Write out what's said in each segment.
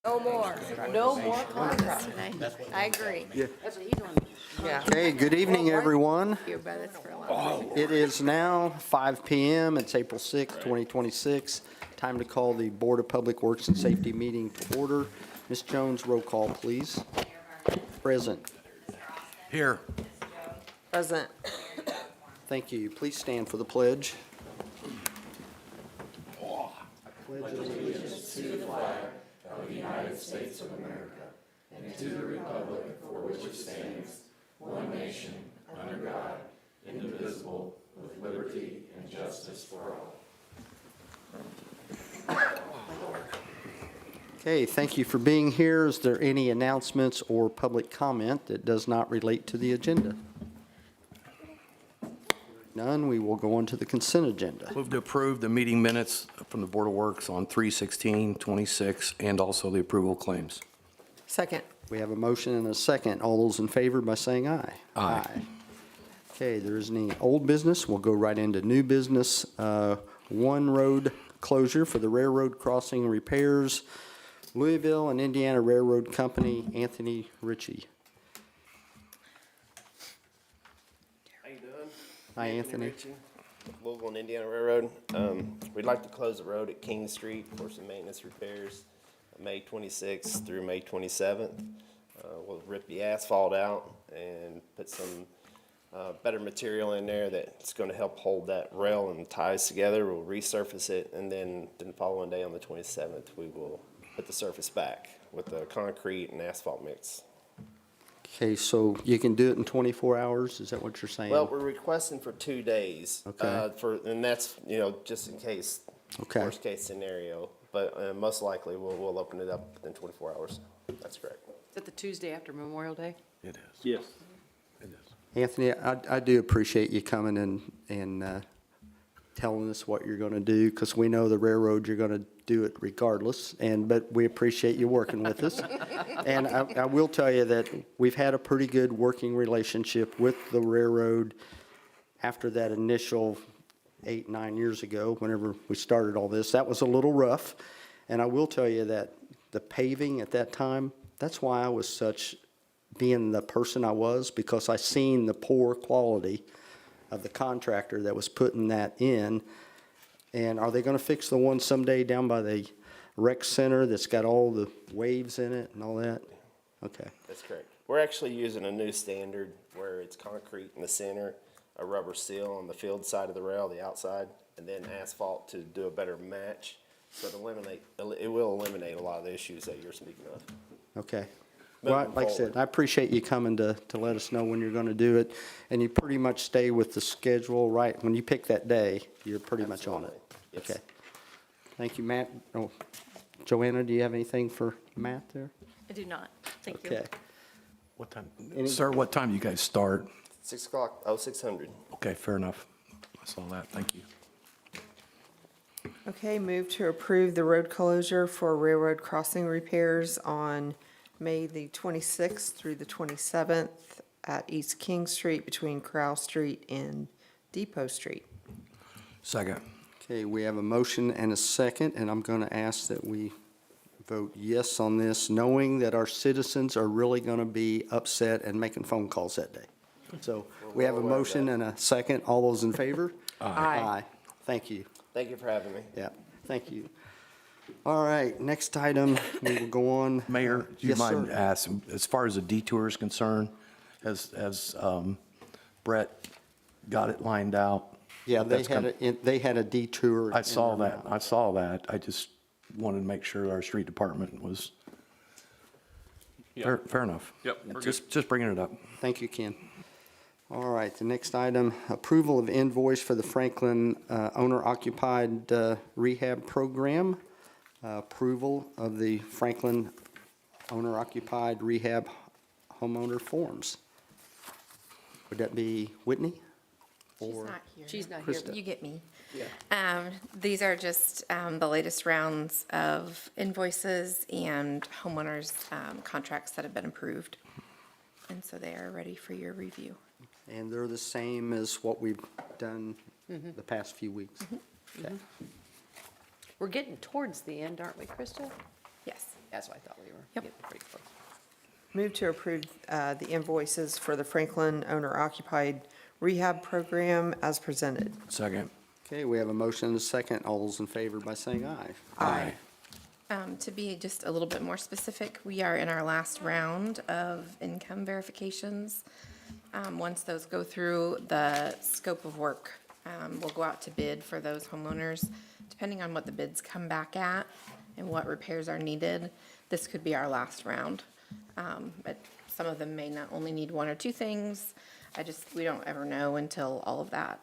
No more. No more contracts. I agree. That's what he's on. Yeah. Okay, good evening, everyone. You bet it's for a lot. It is now 5 PM. It's April 6th, 2026. Time to call the Board of Public Works and Safety meeting to order. Ms. Jones, roll call, please. Present. Here. Present. Thank you. Please stand for the pledge. Okay, thank you for being here. Is there any announcements or public comment that does not relate to the agenda? None, we will go on to the consent agenda. Move to approve the meeting minutes from the Board of Works on 3/16/26 and also the approval claims. Second. We have a motion and a second. All those in favor by saying aye. Aye. Okay, there isn't any old business. We'll go right into new business. One road closure for the railroad crossing repairs. Louisville and Indiana Railroad Company, Anthony Ritchie. How you doing? Hi, Anthony. Ritchie, Louisville and Indiana Railroad. We'd like to close the road at King Street for some maintenance repairs, May 26th through May 27th. We'll rip the asphalt out and put some better material in there that's going to help hold that rail and ties together. We'll resurface it, and then the following day on the 27th, we will put the surface back with the concrete and asphalt mix. Okay, so you can do it in 24 hours? Is that what you're saying? Well, we're requesting for 2 days. Okay. And that's, just in case, Okay. worst case scenario. But most likely, we'll open it up within 24 hours. That's correct. Is that the Tuesday after Memorial Day? It is. Yes. It is. Anthony, I do appreciate you coming and telling us what you're going to do, because we know the railroad, you're going to do it regardless, but we appreciate you working with us. And I will tell you that we've had a pretty good working relationship with the railroad after that initial 8, 9 years ago, whenever we started all this. That was a little rough, and I will tell you that the paving at that time, that's why I was being the person I was, because I seen the poor quality of the contractor that was putting that in. And are they gonna fix the one someday down by the rec center that's got all the waves in it and all that? Okay, That's correct. We're actually using a new standard where it's concrete in the center, a rubber seal on the field side of the rail, the outside, and then asphalt to do a better match. So it will eliminate a lot of the issues that you're speaking of. okay. Well, Moving like I said, forward. I appreciate you coming to let us know when you're gonna do it. And you pretty much stay with the schedule, right? When you pick that day, you're pretty much on it. Absolutely. Yes. Okay. Thank you, Matt. Oh, Joanna, do you have anything for Matt there? I do not. Thank you. Okay. What time? Any- Sir, what time do you guys start? 6 o'clock, 0600. Okay, fair enough. I saw that. Thank you. Okay, move to approve the road closure for railroad crossing repairs on May the 26th through the 27th at East King Street between Crowell Street and Depot Street. Second. Okay, we have a motion and a second, and I'm going to ask that we vote yes on this, knowing that our citizens are really going to be upset and making phone calls that day. So we have a well aware of motion and a second. All those in favor? Aye. Thank you. Thank you for having me. Yeah, thank you. All right, next item, we will go on. Mayor, do you Yes, mind sir. asking, as far as the detour is concerned, has Brett got it lined out? Yeah, That's they had a detour. I in saw their that. mouth. I saw that. I just wanted to make sure our street department was, fair enough. Yep, we're Just bringing it up. Thank you, Ken. All right, the next item, approval of invoice for the Franklin owner-occupied rehab program. Approval of the Franklin owner-occupied rehab homeowner forms. Would that be Whitney? She's Or not here. She's not here. Krista? You get me. These are just the latest rounds of invoices and homeowners' contracts that have been approved. And so they are ready for your review. And they're the same as what we've done the past few weeks? Okay. We're getting towards the end, aren't we, Krista? Yes. That's why I thought we were Yep. getting pretty close. Move to approve the invoices for the Franklin owner-occupied rehab program as presented. Second. Okay, we have a motion and a second. All those in favor by saying aye. Aye. To be just a little bit more specific, we are in our last round of income verifications. Once those go through, the scope of work will go out to bid for those homeowners. Depending on what the bids come back at and what repairs are needed, this could be our last round. But some of them may not only need one or two things. We don't ever know until all of that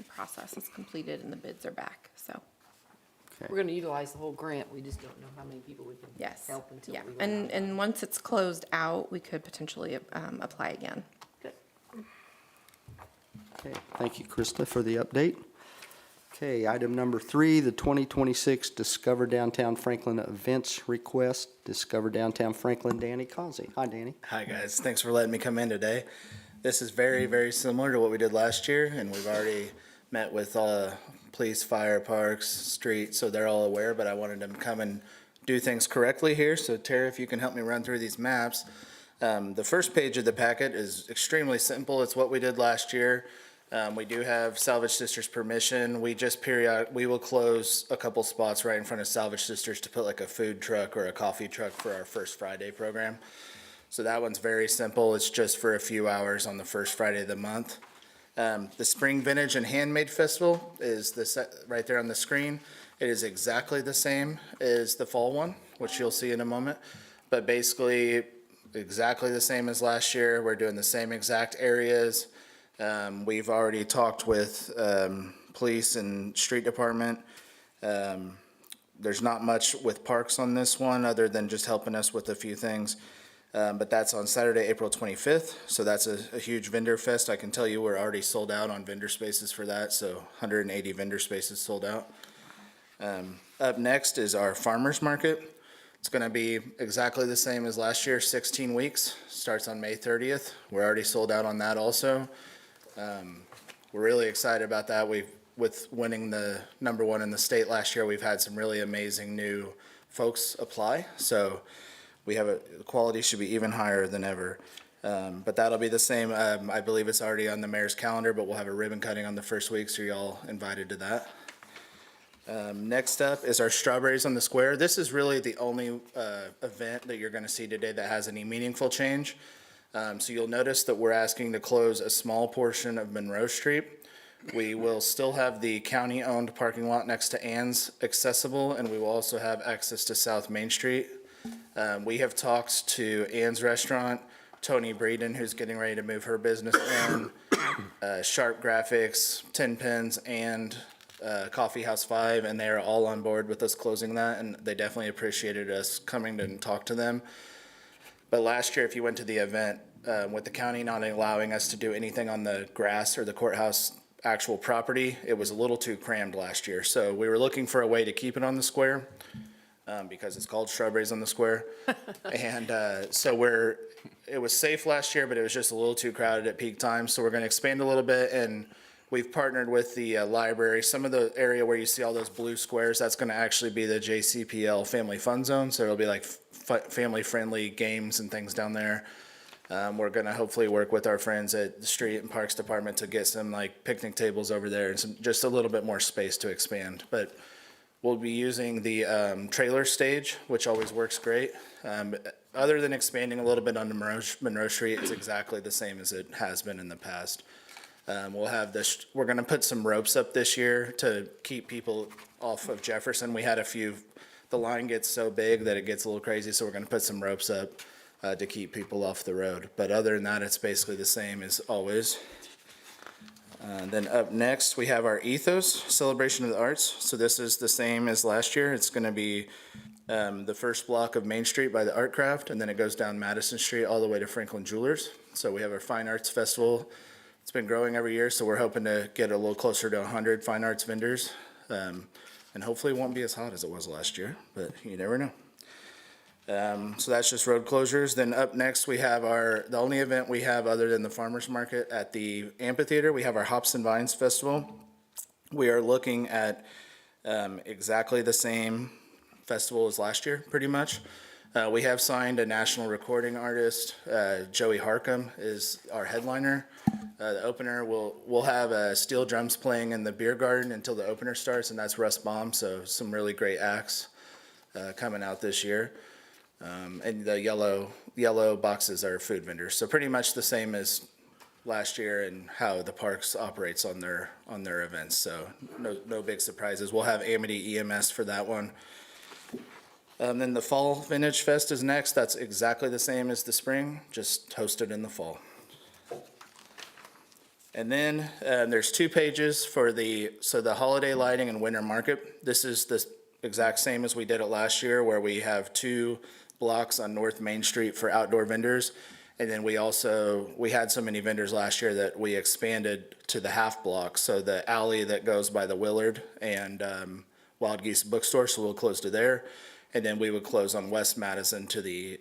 process is completed and the bids are back, so. We're gonna utilize the whole grant, we just don't know how many people we can Yes, help until yeah, we run out. and once it's closed out, we could potentially apply again. Good. Okay, thank you, Krista, for the update. Okay, item number 3, the 2026 Discover Downtown Franklin events request. Discover Downtown Franklin, Danny Causey. Hi, Danny. Hi, guys. Thanks for letting me come in today. This is very, very similar to what we did last year, and we've already met with police, fire, parks, street, so they're all aware, but I wanted them to come and do things correctly here. So Tara, if you can help me run through these maps. The first page of the packet is extremely simple. It's what we did last year. We do have Salvage Sisters permission. We will close a couple spots right in front of Salvage Sisters to put like a food truck or a coffee truck for our First Friday program. So that one's very simple. It's just for a few hours on the first Friday of the month. The Spring Vintage and Handmade Festival is right there on the screen. It is exactly the same as the fall one, which you'll see in a moment. But basically, exactly the same as last year. We're doing the same exact areas. We've already talked with police and street department. There's not much with parks on this one other than just helping us with a few things. But that's on Saturday, April 25th. So that's a huge vendor fest. I can tell you we're already sold out on vendor spaces for that. So 180 vendor spaces sold out. Up next is our farmers market. It's going to be exactly the same as last year, 16 weeks. Starts on May 30th. We're already sold out on that also. We're really excited about that. With winning the #1 in the state last year, we've had some really amazing new folks apply. So the quality should be even higher than ever. But that'll be the same. I believe it's already on the mayor's calendar, but we'll have a ribbon cutting on the first week, so you're all invited to that. Next up is our Strawberries on the Square. This is really the only event that you're going to see today that has any meaningful change. So you'll notice that we're asking to close a small portion of Monroe Street. We will still have the county-owned parking lot next to Ann's accessible, and we will also have access to South Main Street. We have talked to Ann's Restaurant, Tony Breeden, who's getting ready to move her business in, Sharp Graphics, 10 Pins, and Coffee House 5, and they are all on board with us closing that, and they definitely appreciated us coming and talk to them. But last year, if you went to the event, with the county not allowing us to do anything on the grass or the courthouse actual property, it was a little too crammed last year. So we were looking for a way to keep it on the square, because it's called Strawberries on the Square. And so it was safe last year, but it was just a little too crowded at peak times. So we're going to expand a little bit, and we've partnered with the library. Some of the area where you see all those blue squares, that's going to actually be the JCPL Family Fun Zone. So it'll be like family-friendly games and things down there. We're going to hopefully work with our friends at the Street and Parks Department to get some like picnic tables over there and just a little bit more space to expand. But we'll be using the trailer stage, which always works great. Other than expanding a little bit onto Monroe Street, it's exactly the same as it has been in the past. We're going to put some ropes up this year to keep people off of Jefferson. We had the line gets so big that it gets a little crazy, so we're going to put some ropes up to keep people off the road. But other than that, it's basically the same as always. Then up next, we have our Ethos Celebration of the Arts. So this is the same as last year. It's going to be the first block of Main Street by the Art Craft, and then it goes down Madison Street all the way to Franklin Jewelers. So we have our Fine Arts Festival. It's been growing every year, so we're hoping to get a little closer to 100 fine arts vendors. And hopefully it won't be as hot as it was last year, but you never know. So that's just road closures. Then up next, we have the only event we have other than the farmer's market at the amphitheater. We have our Hops and Vines Festival. We are looking at exactly the same festival as last year, pretty much. We have signed a national recording artist. Joey Harcum is our headliner. The opener, we'll have steel drums playing in the beer garden until the opener starts, and that's Russ Baum, so some really great acts coming out this year. And the yellow boxes are food vendors, so pretty much the same as last year and how the parks operates on their events, so no big surprises. We'll have Amity EMS for that one. Then the Fall Vintage Fest is next. That's exactly the same as the spring, just hosted in the fall. And then there's 2 pages for the holiday lighting and winter market. This is the exact same as we did it last year, where we have 2 blocks on North Main Street for outdoor vendors. And then we had so many vendors last year that we expanded to the half block. So the alley that goes by the Willard and Wild Geese Bookstore, so we'll close to there. And then we would close on West Madison to the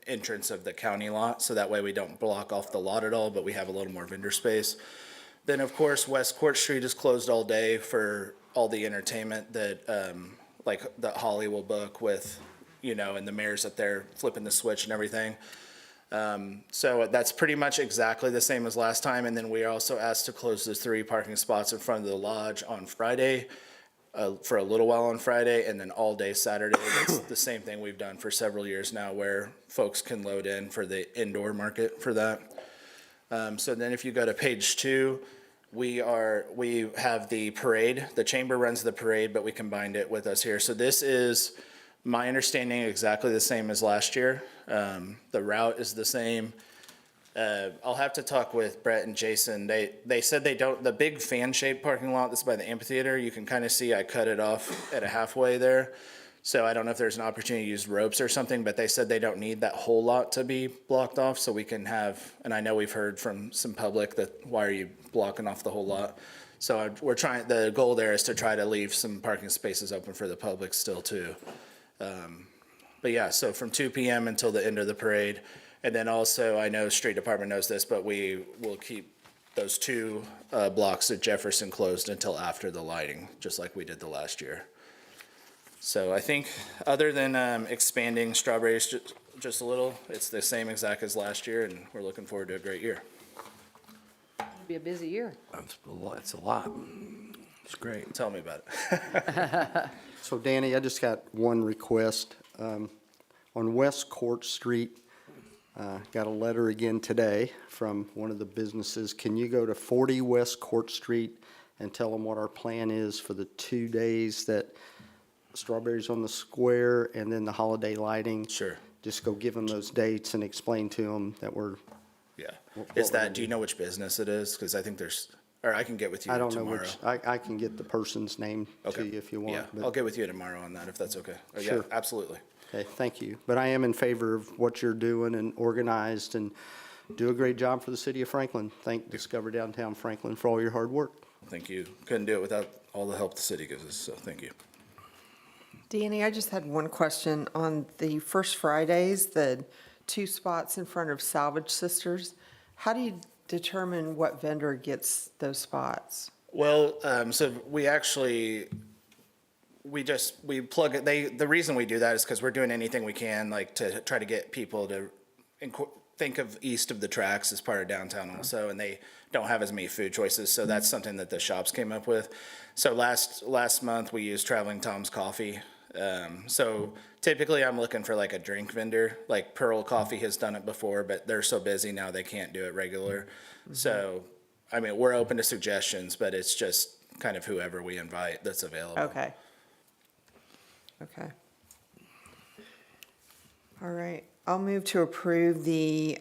entrance of the county lot. So that way we don't block off the lot at all, but we have a little more vendor space. Then, of course, West Court Street is closed all day for all the entertainment that, that Holly will book with, and the mayor's up there flipping the switch and everything. So that's pretty much exactly the same as last time. And then we are also asked to close the 3 parking spots in front of the lodge on Friday, for a little while on Friday, and then all day Saturday. That's the same thing we've done for several years now, where folks can load in for the indoor market for that. So then if you go to page 2, we have the parade. The chamber runs the parade, but we combined it with us here. So this is, my understanding, exactly the same as last year. The route is the same. I'll have to talk with Brett and Jason. They said they don't, the big fan-shaped parking lot that's by the amphitheater, you can kind of see I cut it off at a halfway there. So I don't know if there's an opportunity to use ropes or something, but they said they don't need that whole lot to be blocked off, so we can have, and I know we've heard from some public that, why are you blocking off the whole lot? So the goal there is to try to leave some parking spaces open for the public still too. But yeah, so from 2 p.m. until the end of the parade. And then also, I know street department knows this, but we will keep those 2 blocks at Jefferson closed until after the lighting, just like we did the last year. So I think, other than expanding Strawberries just a little, it's the same exact as last year, and we're looking forward to a great year. It'll be a busy year. It's a lot. It's great. Tell me about it. So Danny, I just got one request. On West Court Street, got a letter again today from one of the businesses. Can you go to 40 West Court Street and tell them what our plan is for the 2 days that Strawberries on the Square and then the holiday lighting? Sure. Just go give them those dates and explain to them that we're, Yeah. What Is we're that, gonna do you know which business it is? Because I think or I can get with you I don't tomorrow. know which, I can get the person's name to Okay. you if you want. Yeah, but- I'll get with you tomorrow on that, if that's okay. Yeah, Sure. absolutely. Okay, thank you. But I am in favor of what you're doing and organized, and do a great job for the city of Franklin. Thank Discover Downtown Franklin for all your hard work. Thank you. Couldn't do it without all the help the city gives us, so thank you. Danny, I just had one question. On the first Fridays, the 2 spots in front of Salvage Sisters, how do you determine what vendor gets those spots? Well, so we plug it, the reason we do that is because we're doing anything we can, like, to try to get people to think of east of the tracks as part of downtown also, and they don't have as many food choices, so that's something that the shops came up with. So last month, we used Traveling Tom's Coffee. So typically, I'm looking for like a drink vendor, like Pearl Coffee has done it before, but they're so busy now they can't do it regular. So, I mean, we're open to suggestions, but it's just kind of whoever we invite that's available. Okay. Okay. All right. I'll move to approve the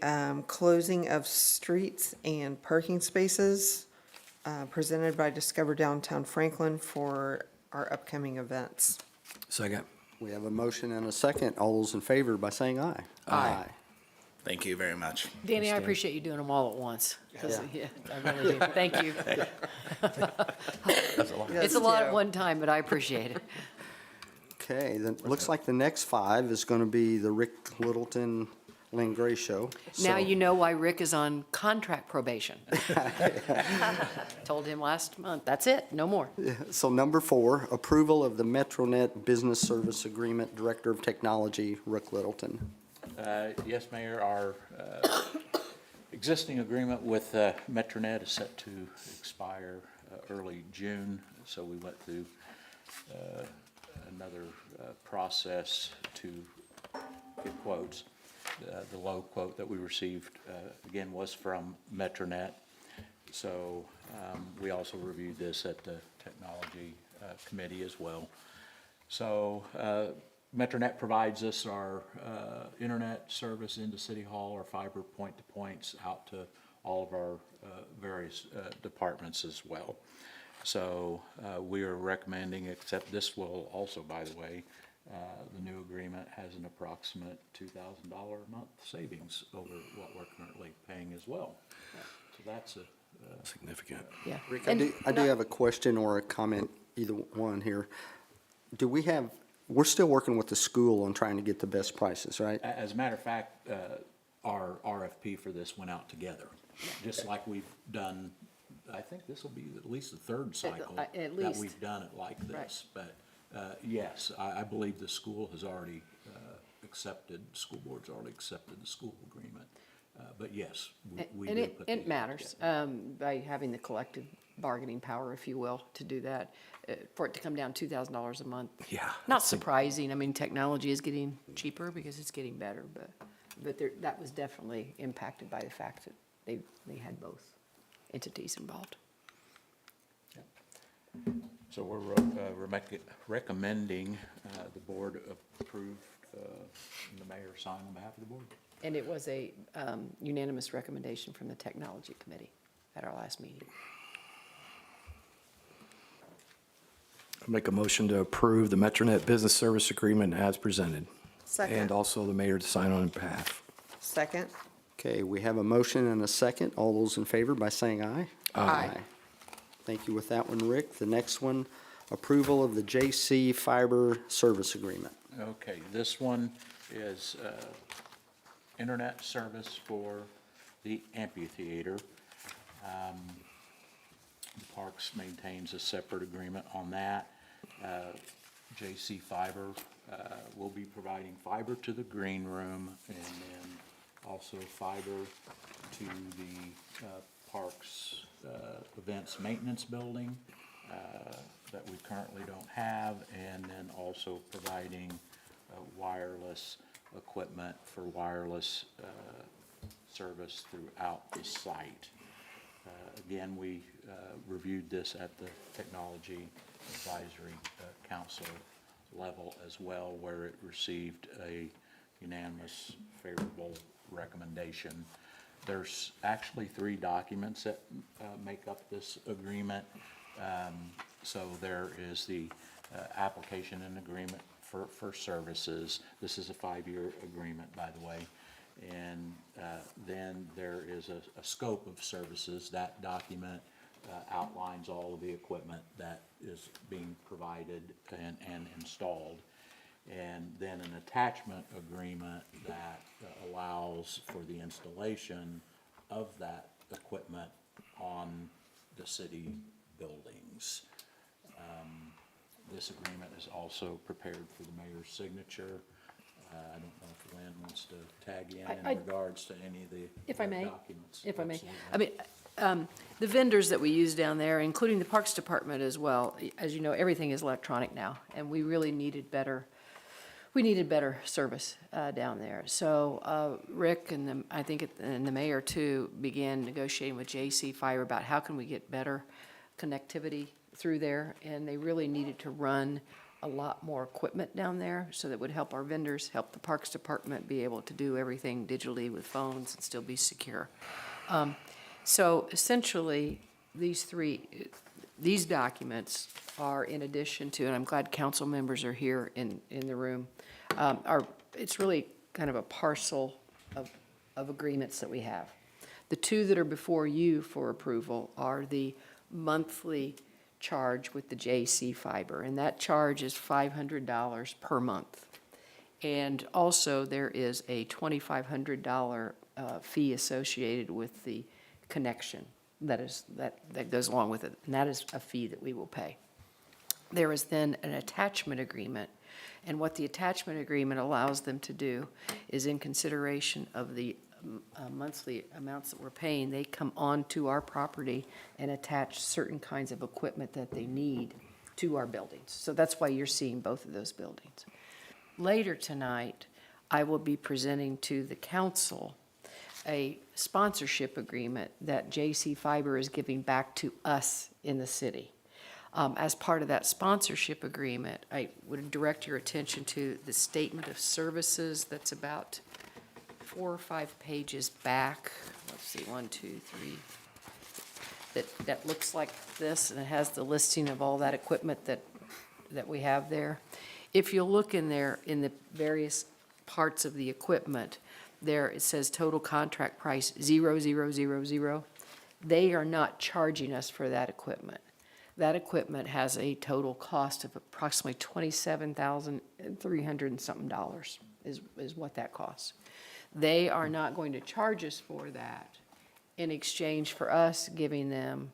closing of streets and parking spaces presented by Discover Downtown Franklin for our upcoming events. Second. We have a motion and a second. All those in favor by saying aye. Aye. Thank you very much. Danny, I appreciate you doing them all at once. 'Cause, Yeah. yeah, I really do. Thank you. It's a lot at one time, but I appreciate it. Okay, then, looks like the next 5 is gonna be the Rick Littleton Lynn Gray Show. Now So- you know why Rick is on contract probation. Told him last month, that's it, no more. So number 4, approval of the MetroNet Business Service Agreement, Director of Technology, Rick Littleton. Yes, Mayor, our existing agreement with Metronet is set to expire early June, so we went through another process to get quotes. The low quote that we received, again, was from Metronet. So we also reviewed this at the Technology Committee as well. So Metronet provides us our internet service into City Hall, our fiber point-to-points out to all of our various departments as well. So we are recommending, except this will also, by the way, the new agreement has an approximate $2,000 a month savings over what we're currently paying as well. So that's a Significant. Yeah. Rick, I do have a question or a comment, either one here. We're still working with the school on trying to get the best prices, right? As a matter of fact, our RFP for this went out together, just like we've done, I think this will be at least the third cycle at that least. we've done it like Right. this. But yes, I believe the school has already school board's already accepted the school agreement. But yes, we And do it, put it these matters, together. by having the collective bargaining power, if you will, to do that, for it to come down $2,000 a month. Yeah. Not surprising, I mean, technology is getting cheaper because it's getting better, but that was definitely impacted by the fact that they had both entities involved. So we're recommending the board approve, and the mayor sign on behalf of the board. And it was a unanimous recommendation from the Technology Committee at our last meeting. I make a motion to approve the Metronet Business Service Agreement as presented. Second. And also the mayor to sign on behalf. Second. Okay, we have a motion and a second. All those in favor by saying aye? Aye. Thank you with that one, Rick. The next one, approval of the JC Fiber Service Agreement. Okay, this one is internet service for the amphitheater. The Parks maintains a separate agreement on that. JC Fiber will be providing fiber to the green room and then also fiber to the Parks Events Maintenance Building that we currently don't have, and then also providing wireless equipment for wireless service throughout the site. Again, we reviewed this at the Technology Advisory Council level as well, where it received a unanimous favorable recommendation. There's actually 3 documents that make up this agreement. So there is the application and agreement for services. This is a 5-year agreement, by the way. And then there is a scope of services. That document outlines all of the equipment that is being provided and installed. And then an attachment agreement that allows for the installation of that equipment on the city buildings. This agreement is also prepared for the mayor's signature. I don't know if Lynn wants to tag in I- regards to any of the If I may, documents. if I may. Absolutely. I mean, the vendors that we use down there, including the Parks Department as well, as you know, everything is electronic now, and we really needed better service down there. So Rick and I think and the mayor too began negotiating with JC Fiber about how can we get better connectivity through there, and they really needed to run a lot more equipment down there, so that would help our vendors, help the Parks Department be able to do everything digitally with phones and still be secure. So essentially, these documents are in addition to, and I'm glad council members are here in the room, it's really kind of a parcel of agreements that we have. The 2 that are before you for approval are the monthly charge with the JC Fiber, and that charge is $500 per month. And also, there is a $2,500 fee associated with the connection that goes along with it, and that is a fee that we will pay. There is then an attachment agreement, and what the attachment agreement allows them to do is, in consideration of the monthly amounts that we're paying, they come onto our property and attach certain kinds of equipment that they need to our buildings. So that's why you're seeing both of those buildings. Later tonight, I will be presenting to the council a sponsorship agreement that J.C. Fiber is giving back to us in the city. As part of that sponsorship agreement, I would direct your attention to the statement of services that's about 4 or 5 pages back. Let's see, 1, 2, 3. That looks like this, and it has the listing of all that equipment that we have there. If you look in there, in the various parts of the equipment, there it says total contract price 0000. They are not charging us for that equipment. That equipment has a total cost of approximately $27,300 and something dollars is what that costs. They are not going to charge us for that in exchange for us giving them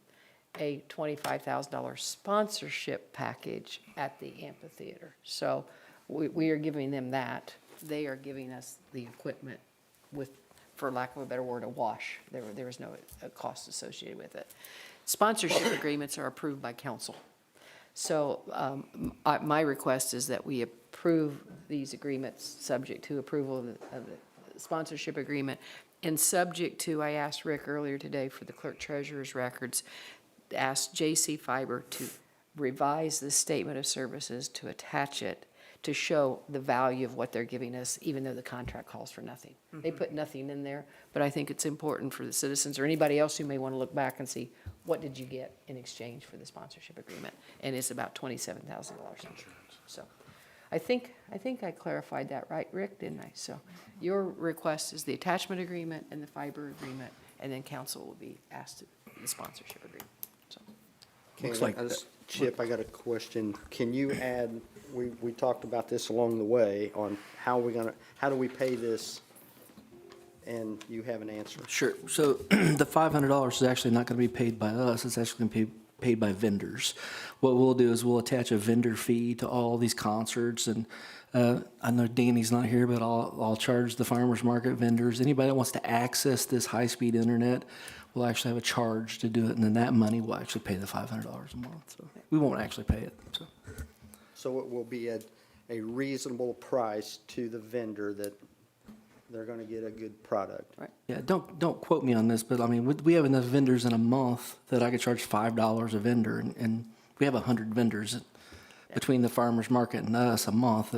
a $25,000 sponsorship package at the amphitheater. So we are giving them that. They are giving us the equipment with, for lack of a better word, a wash. There is no cost associated with it. Sponsorship agreements are approved by council. So my request is that we approve these agreements subject to approval of the sponsorship agreement, and subject to, I asked Rick earlier today for the clerk treasurer's records, asked J.C. Fiber to revise the statement of services to attach it to show the value of what they're giving us, even though the contract calls for nothing. They put nothing in there, but I think it's important for the citizens or anybody else who may want to look back and see, what did you get in exchange for the sponsorship agreement? And it's about $27,000. So I think I clarified that right, Rick, didn't I? So your request is the attachment agreement and the fiber agreement, and then council will be asked to the sponsorship agreement. So Looks Can like I just- Chip, I got a question. Can you add, we talked about this along the way on how do we pay this? And you have an answer. Sure. So the $500 is actually not going to be paid by us. It's actually going to be paid by vendors. What we'll do is we'll attach a vendor fee to all these concerts. And I know Danny's not here, but I'll charge the farmers market vendors. Anybody that wants to access this high-speed internet will actually have a charge to do it. And then that money will actually pay the $500 a month. So we won't actually pay it. So it will be a reasonable price to the vendor that they're going to get a good product. Right. Yeah, don't quote me on this, but I mean, we have enough vendors in a month that I could charge $5 a vendor, and we have 100 vendors between the farmers market and us a month.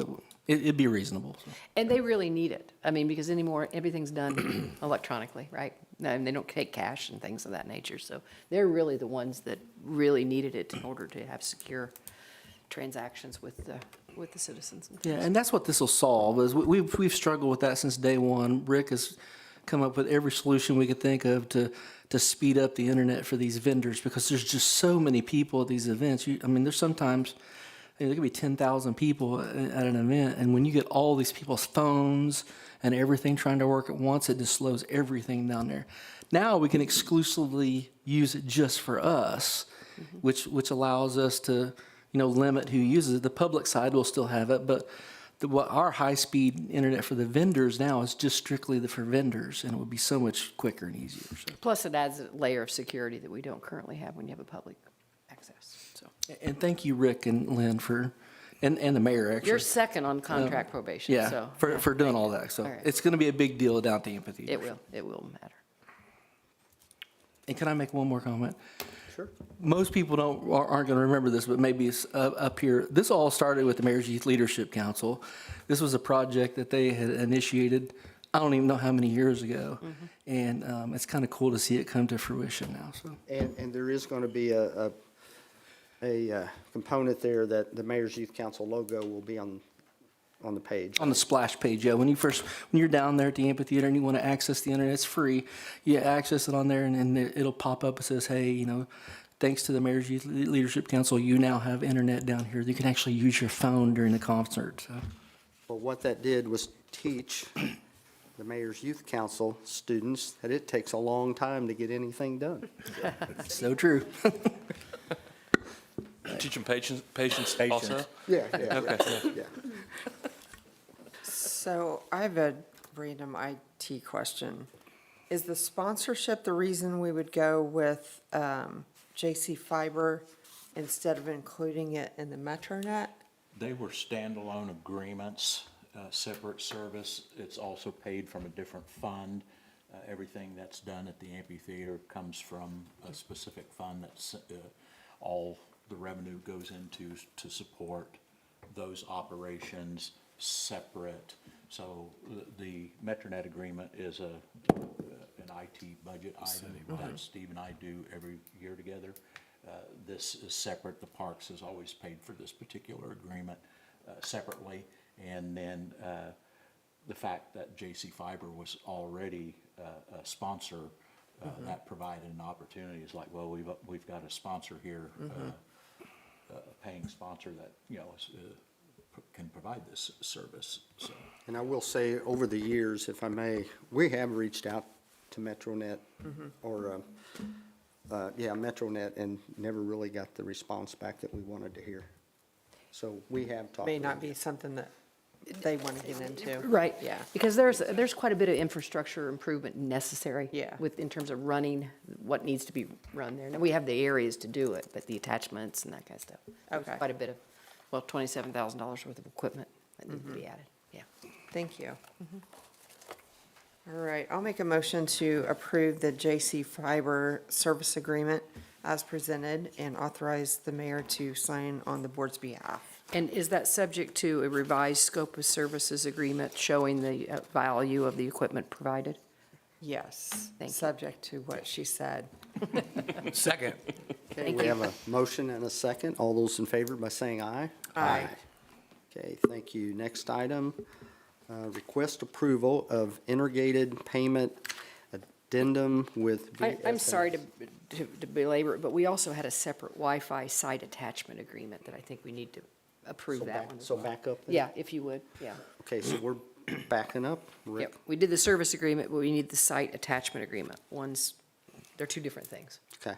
It'd be reasonable. So. And they really need it. I mean, because anymore, everything's done electronically, right? And they don't take cash and things of that nature. So they're really the ones that really needed it in order to have secure transactions with the citizens. And Yeah, things. and that's what this will solve. Is we've struggled with that since day one. Rick has come up with every solution we could think of to speed up the internet for these vendors, because there's just so many people at these events. There's sometimes there could be 10,000 people at an event, and when you get all these people's phones and everything trying to work at once, it just slows everything down there. Now we can exclusively use it just for us, which allows us to limit who uses it. The public side will still have it, but our high-speed internet for the vendors now is just strictly for vendors, and it would be so much quicker and easier. So. Plus, it adds a layer of security that we don't currently have when you have a public access. So And thank you, Rick and Lynn, and the mayor, actually. you're second on contract probation. Yeah, So for doing all that. So All right. it's going to be a big deal down at the amphitheater. it will matter. And can I make one more comment? Sure. Most people aren't going to remember this, but maybe it's up here. This all started with the Mayor's Youth Leadership Council. This was a project that they had initiated, I don't even know how many years ago. And it's kind of cool to see it come to fruition now. So And there is going to be a component there that the Mayor's Youth Council logo will be on the page. on the splash page, yeah, when you're down there at the amphitheater and you want to access the internet, it's free. You access it on there, and it'll pop up. It says, hey, thanks to the Mayor's Youth Leadership Council, you now have internet down here. You can actually use your phone during the concert. So. Well, what that did was teach the mayor's youth council students that it takes a long time to get anything done. So true. Teach them patience also? Yeah, yeah, Okay. yeah. So I have a random IT question. Is the sponsorship the reason we would go with JC Fiber instead of including it in the MetroNet? They were standalone agreements, separate service. It's also paid from a different fund. Everything that's done at the amphitheater comes from a specific fund that's, all the revenue goes into to support those operations separate. So the MetroNet agreement is an IT budget item that Steve and I do every year together. This is separate. The Parks has always paid for this particular agreement separately. And then the fact that JC Fiber was already a sponsor, that provided an opportunity. It's like, well, we've got a sponsor here, a paying sponsor that, you know, can provide this service, so. And I will say, over the years, if I may, we have reached out to MetroNet or, MetroNet and never really got the response back that we wanted to hear. So we have talked. May to not them. be something that they want to get into. Right. Yeah. Because there's quite a bit of infrastructure improvement necessary. Yeah. In terms of running what needs to be run there. Now, we have the areas to do it, but the attachments and that kind of stuff. There's Okay. Quite a bit of, well, $27,000 worth of equipment that needs to be added, yeah. Thank you. All right, I'll make a motion to approve the JC Fiber service agreement as presented and authorize the mayor to sign on the board's behalf. And is that subject to a revised scope of services agreement showing the value of the equipment provided? Yes, Thank you. subject to what she said. Second. Okay, we have a motion and a second. All those in favor by saying aye? Aye. Okay, thank you. Next item, request approval of integrated payment addendum with. I'm sorry to belabor it, but we also had a separate Wi-Fi site attachment agreement that I think we need to approve that one as So well. back up then? Yeah, if you would, yeah. Okay, so we're backing up, Rick? Yep, we did the service agreement, but we need the site attachment agreement. They're two different things. Okay,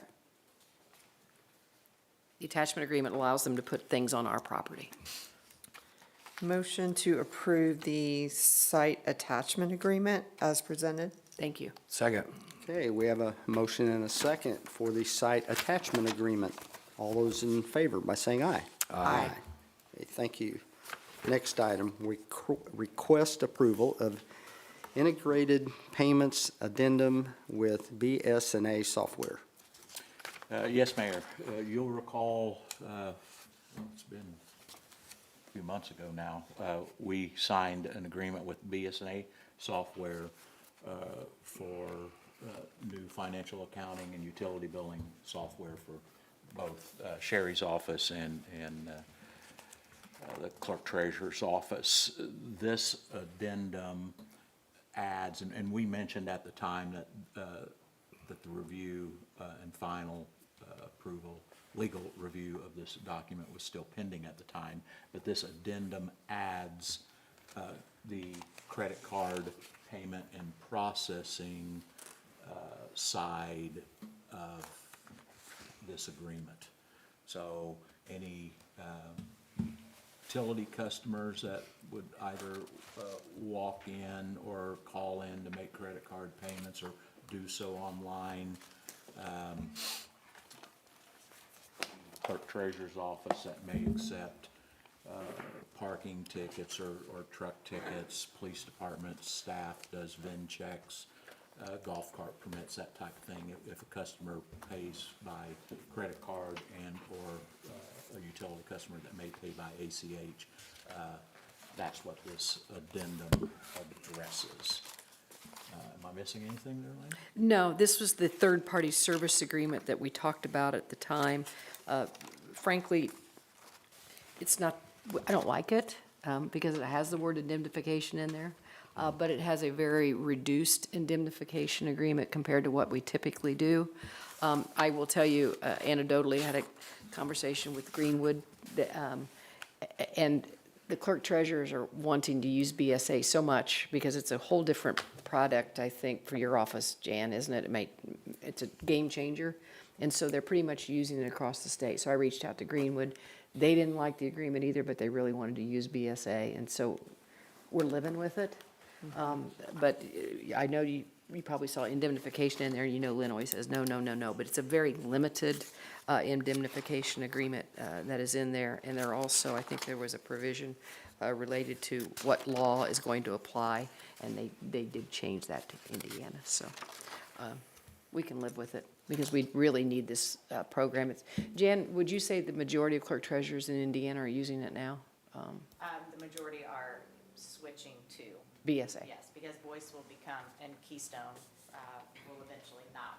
The attachment agreement allows them to put things on our property. Motion to approve the site attachment agreement as presented. Thank you. Second. okay, we have a motion and a second for the site attachment agreement. All those in favor by saying aye? Aye. Okay, thank you. Next item, request approval of integrated payments addendum with BS&A software. Yes, Mayor. You'll recall, it's been a few months ago now, we signed an agreement with BS&A Software for new financial accounting and utility billing software for both Sherry's office and the clerk treasurer's office. This addendum adds, and we mentioned at the time that the review and final approval, legal review of this document was still pending at the time, but this addendum adds the credit card payment and processing side of this agreement. So any utility customers that would either walk in or call in to make credit card payments or do so online, clerk treasurer's office that may accept parking tickets or truck tickets, police department staff does VIN checks, golf cart permits, that type of thing. If a customer pays by credit card and/or a utility customer that may pay by ACH, that's what this addendum addresses. Am I missing anything there, Lane? No, this was the third-party service agreement that we talked about at the time. Frankly, it's not, I don't like it because it has the word indemnification in there, but it has a very reduced indemnification agreement compared to what we typically do. I will tell you anecdotally, I had a conversation with Greenwood, and the clerk treasurers are wanting to use BSA so much because it's a whole different product, I think, for your office, Jan, isn't it? It's a game changer. And so they're pretty much using it across the state. So I reached out to Greenwood. They didn't like the agreement either, but they really wanted to use BSA. And so we're living with it. But I know you probably saw indemnification in there. You know, Lynn always says, no, no, no, no. But it's a very limited indemnification agreement that is in there. And there also, I think there was a provision related to what law is going to apply. And they did change that to Indiana. So we can live with it because we really need this program. Jan, would you say the majority of clerk treasurers in Indiana are using it now? The majority are switching to, BSA? yes, because Voice will become, and Keystone will eventually not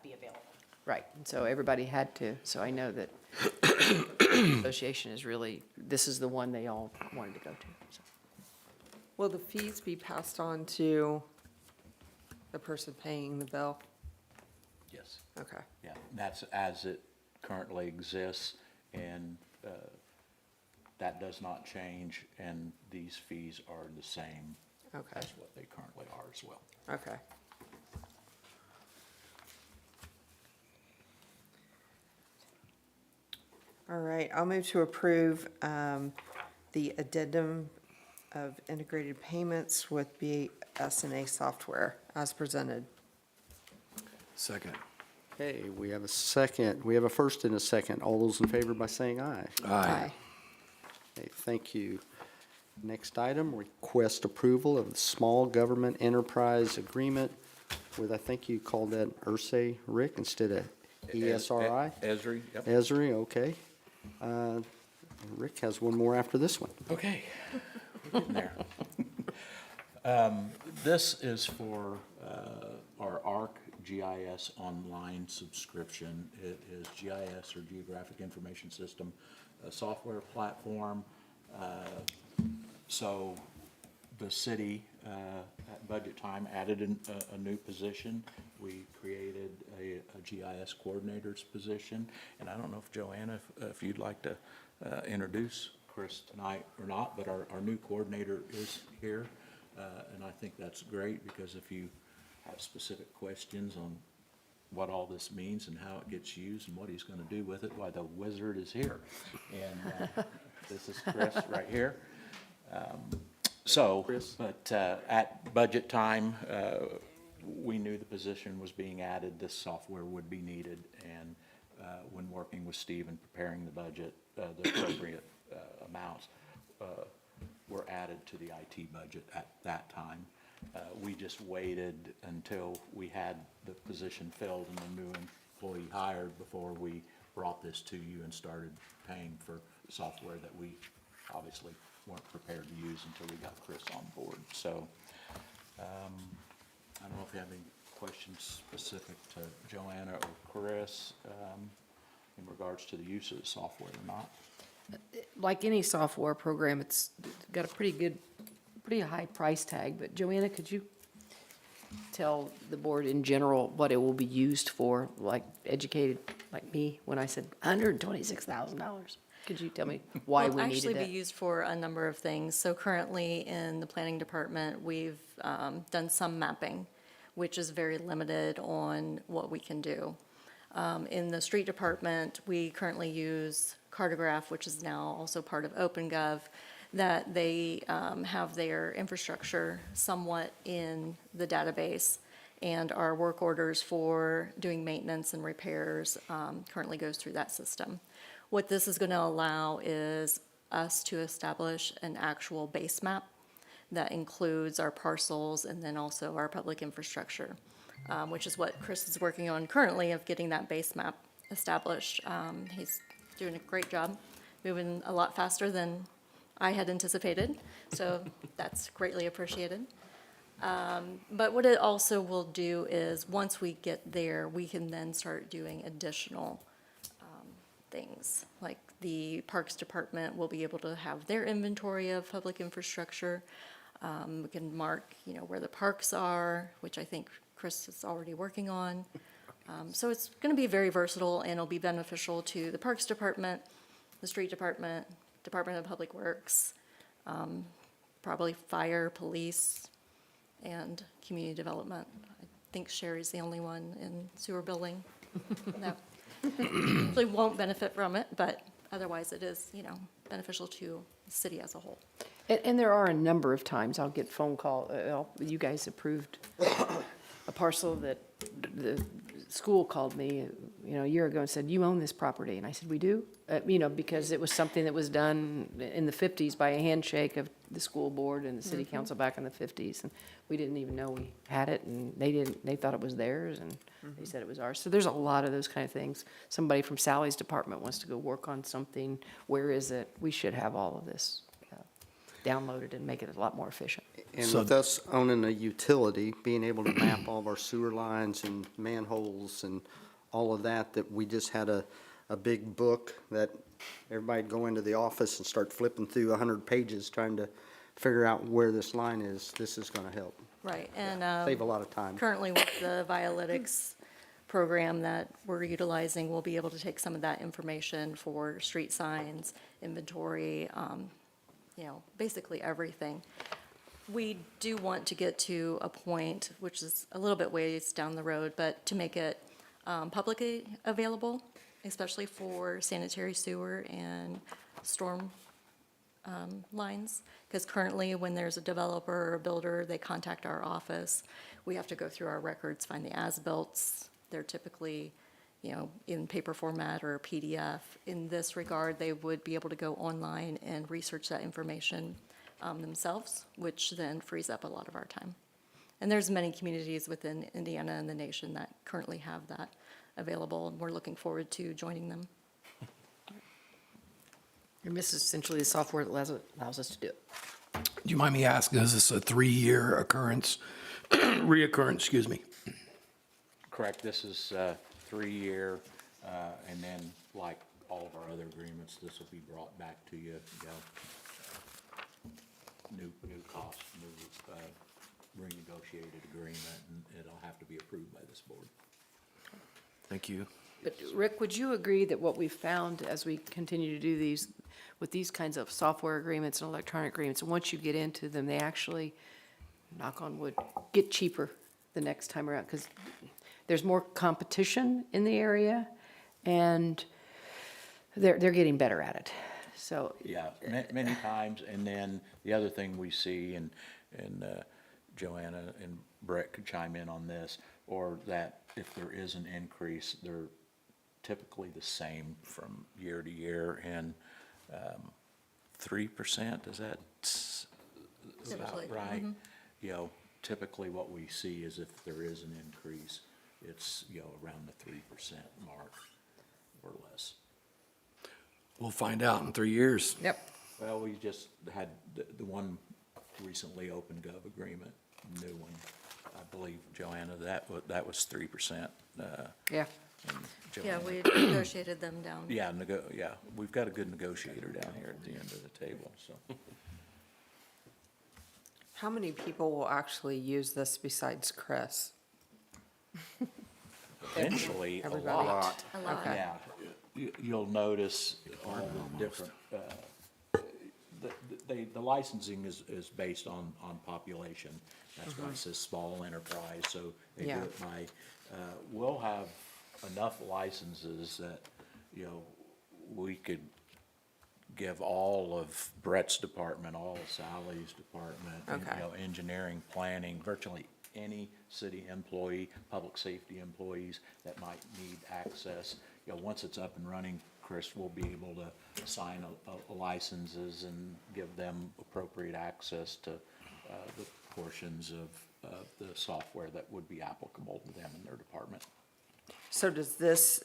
be available. Right, and so everybody had to, so I know that the association is really, this is the one they all wanted to go to, so. Will the fees be passed on to the person paying the bill? Yes. Okay. Yeah, that's as it currently exists, and that does not change, and these fees are the same Okay. as what they currently are as well. Okay. All right, I'll move to approve the addendum of integrated payments with BSNA software as presented. Second. Okay, we have a second, we have a first and a second. All those in favor by saying aye. Aye. Okay, thank you. Next item, request approval of the Small Government Enterprise Agreement with, I think you called that ERSA, Rick, instead of ESRI? Esri, yep. ESRI, okay. Rick has one more after this one. Okay, we're getting there. This is for our ARC GIS online subscription. It is GIS, or Geographic Information System, a software platform. So the city, at budget time, added a new position. We created a GIS coordinator's position. And I don't know if Joanna, if you'd like to introduce Chris tonight or not, but our new coordinator is here. And I think that's great, because if you have specific questions on what all this means and how it gets used and what he's going to do with it, why, the wizard is here. And this is Chris right here. But at budget time, we knew the position was being added, this software would be needed, and when working with Steve and preparing the budget, the appropriate amounts were added to the IT budget at that time. We just waited until we had the position filled and the new employee hired before we brought this to you and started paying for software that we obviously weren't prepared to use until we got Chris on board. So I don't know if you have any questions specific to Joanna or Chris in regards to the use of the software or not. Like any software program, it's got a pretty high price tag, but Joanna, could you tell the board in general what it will be used for, like educated like me, when I said $126,000? Could you tell me why we It'll needed actually be that? used for a number of things. So currently in the planning department, we've done some mapping, which is very limited on what we can do. In the street department, we currently use Cartograph, which is now also part of OpenGov, that they have their infrastructure somewhat in the database, and our work orders for doing maintenance and repairs currently goes through that system. What this is going to allow is us to establish an actual base map that includes our parcels and then also our public infrastructure, which is what Chris is working on currently, of getting that base map established. He's doing a great job, moving a lot faster than I had anticipated, so that's greatly appreciated. But what it also will do is, once we get there, we can then start doing additional things. Like the Parks Department will be able to have their inventory of public infrastructure. We can mark, where the parks are, which I think Chris is already working on. So it's going to be very versatile, and it'll be beneficial to the Parks Department, the Street Department, Department of Public Works, probably fire, police, and community development. I think Sherry's the only one in sewer building that usually won't benefit from it, but otherwise it is, beneficial to the city as a whole. And there are a number of times I'll get phone call, you guys approved a parcel that the school called me, a year ago and said, you own this property. And I said, we do? Because it was something that was done in the 50s by a handshake of the school board and the city council back in the 50s. And we didn't even know we had it, and they thought it was theirs, and they said it was ours. So there's a lot of those kind of things. Somebody from Sally's department wants to go work on something. Where is it? We should have all of this downloaded and make it a lot more efficient. And with us owning a utility, being able to map all of our sewer lines and manholes and all of that, that we just had a big book that everybody'd go into the office and start flipping through 100 pages trying to figure out where this line is. This is going to help. Right, and Save a lot of time. currently with the Violytics program that we're utilizing, we'll be able to take some of that information for street signs, inventory, basically everything. We do want to get to a point, which is a little bit ways down the road, but to make it publicly available, especially for sanitary sewer and storm lines. Because currently, when there's a developer or a builder, they contact our office. We have to go through our records, find the as-bills. They're typically, in paper format or PDF. In this regard, they would be able to go online and research that information themselves, which then frees up a lot of our time. And there's many communities within Indiana and the nation that currently have that available, and we're looking forward to joining them. And this is essentially the software that allows us to do it. Do you mind me asking, is this a 3-year occurrence, reoccurrence, excuse me? Correct, this is 3-year, and then like all of our other agreements, this will be brought back to you, new cost, new renegotiated agreement, and it'll have to be approved by this board. Thank you. But Rick, would you agree that what we've found as we continue to do these, with these kinds of software agreements and electronic agreements, once you get into them, they actually, knock on wood, get cheaper the next time around? Because there's more competition in the area, and they're getting better at it. So, Yeah, many times, and then the other thing we see, and Joanna and Brett could chime in on this, or that if there is an increase, they're typically the same from year to year, and 3%, is that Typically, about right? Typically what we see is if there is an increase, it's, around the 3% mark or less. We'll find out in 3 years. yep. Well, we just had the one recently open gov agreement, new one. I believe, Joanna, that was 3%. Yeah. Yeah, we negotiated them down. Yeah, we've got a good negotiator down here at the end of the table, so. How many people will actually use this besides Chris? Eventually, a Everybody? lot. A lot. Okay. Yeah, you'll notice all the different, the licensing is based on population. That's why it says small enterprise, so they do Yeah. it by, we'll have enough licenses that, we could give all of Brett's department, all of Sally's department, and, Okay. engineering, planning, virtually any city employee, public safety employees that might need access. Once it's up and running, Chris will be able to sign licenses and give them appropriate access to the portions of the software that would be applicable to them in their department. So does this,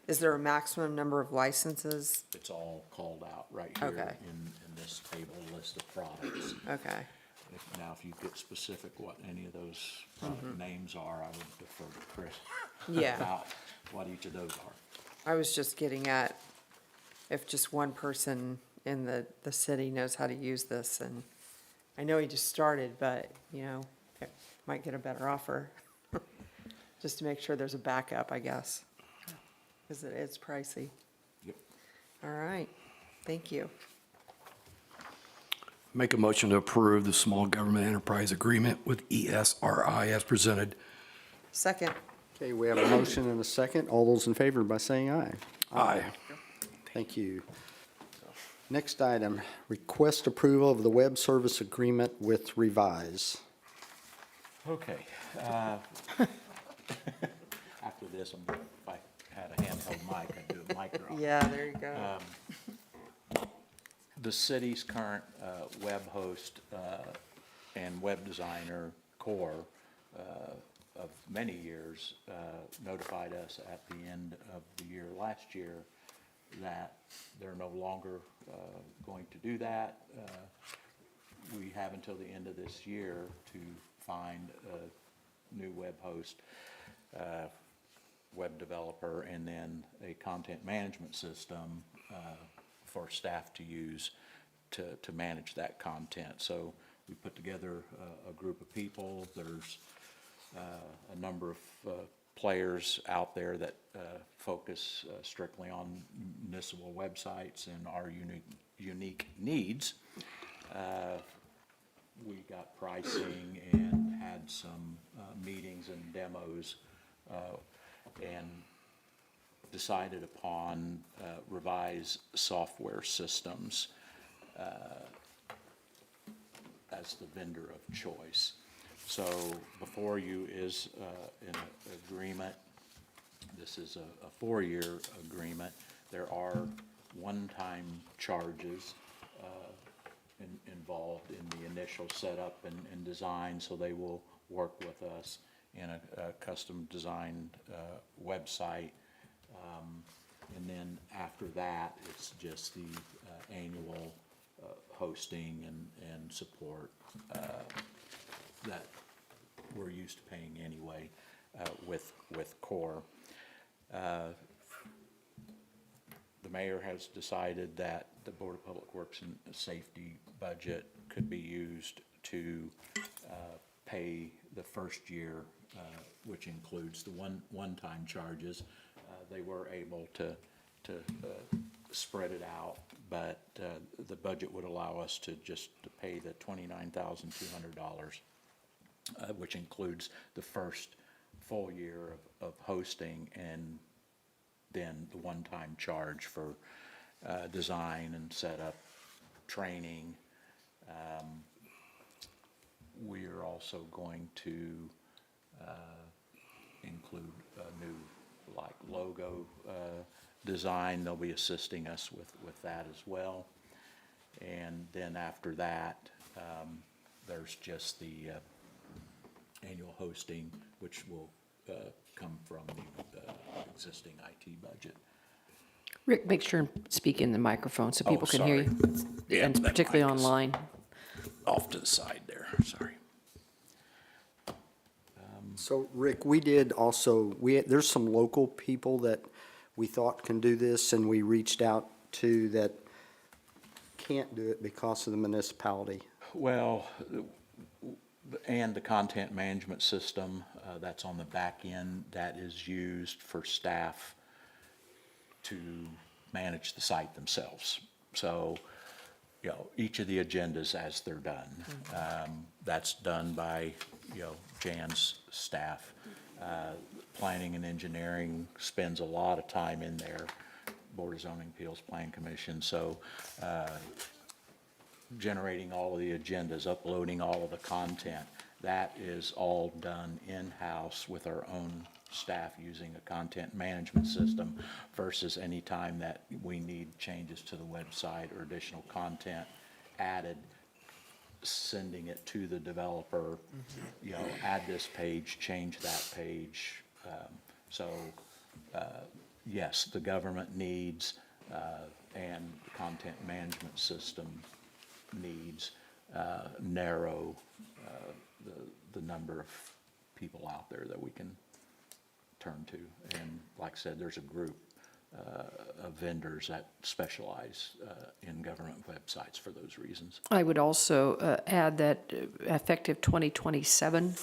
is there a maximum number of licenses? It's all called out right here Okay. in this table list of products. Okay. Now, if you get specific what any of those product names are, I would defer to Chris. Yeah. About what each of those are. I was just getting at if just one person in the city knows how to use this, and I know he just started, but, might get a better offer. Just to make sure there's a backup, I guess, because it is pricey. Yep. All right, thank you. Make a motion to approve the small government enterprise agreement with ESRI as presented. Second. Okay, we have a motion and a second. All those in favor by saying aye. Aye. Thank you. Next item, request approval of the web service agreement with Revise. Okay. After this, if I had a handheld mic, I'd do a mic drop. Yeah, there you go. The city's current web host and web designer, Core, of many years, notified us at the end of the year last year that they're no longer going to do that. We have until the end of this year to find a new web host, web developer, and then a content management system for staff to use to manage that content. So we put together a group of people. There's a number of players out there that focus strictly on municipal websites and our unique needs. We got pricing and had some meetings and demos and decided upon Revise Software Systems as the vendor of choice. So before you is an agreement. This is a 4-year agreement. There are one-time charges involved in the initial setup and design, so they will work with us in a custom designed website. And then after that, it's just the annual hosting and support that we're used to paying anyway with Core. The mayor has decided that the Board of Public Works and Safety budget could be used to pay the first year, which includes the one-time charges. They were able to spread it out, but the budget would allow us to pay the $29,200, which includes the first full year of hosting and then the one-time charge for design and setup, training. We are also going to include a new logo design. They'll be assisting us with that as well. And then after that, there's just the annual hosting, which will come from the existing IT budget. Rick, make sure and speak in the microphone so Oh, people can hear you. sorry. Yeah, And that particularly mic is online. Off to the side there, sorry. So Rick, we did also, there's some local people that we thought can do this and we reached out to that can't do it because of the municipality. Well, and the content management system that's on the back end that is used for staff to manage the site themselves. So, each of the agendas as they're done, that's done by, Jan's staff. Planning and engineering spends a lot of time in there, Board of Zoning Appeals, Plan Commission. So, generating all of the agendas, uploading all of the content, that is all done in-house with our own staff using a content management system versus any time that we need changes to the website or additional content added, sending it to the developer, add this page, change that page. Yes, the government needs and the content management system needs narrow the number of people out there that we can turn to. And like I said, there's a group of vendors that specialize in government websites for those reasons. I would also add that effective 2027,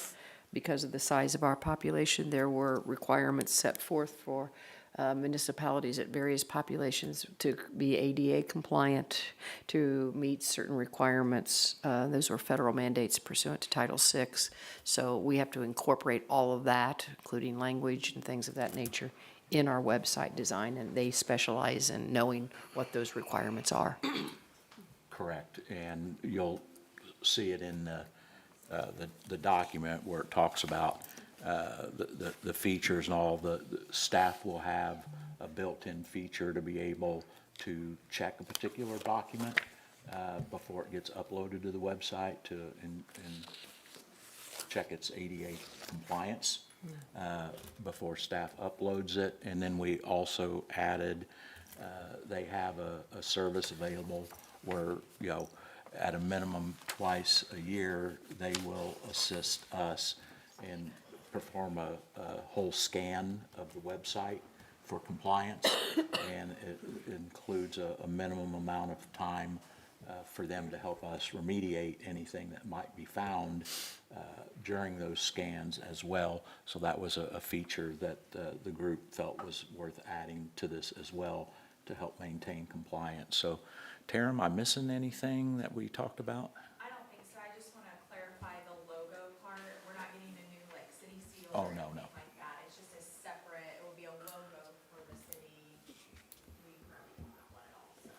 because of the size of our population, there were requirements set forth for municipalities at various populations to be ADA compliant, to meet certain requirements. Those are federal mandates pursuant to Title VI. So we have to incorporate all of that, including language and things of that nature, in our website design, and they specialize in knowing what those requirements are. Correct, and you'll see it in the document where it talks about the features and all. The staff will have a built-in feature to be able to check a particular document before it gets uploaded to the website and check its ADA compliance before staff uploads it. And then we also added, they have a service available where, at a minimum twice a year, they will assist us and perform a whole scan of the website for compliance. And it includes a minimum amount of time for them to help us remediate anything that might be found during those scans as well. So that was a feature that the group felt was worth adding to this as well to help maintain compliance. So, Tara, am I missing anything that we talked about? I don't think so. I just want to clarify the logo part. We're not getting a new like city seal Oh, or no, anything no. like that. It's just a separate, it will be a logo for the city. We currently don't have one at all, so.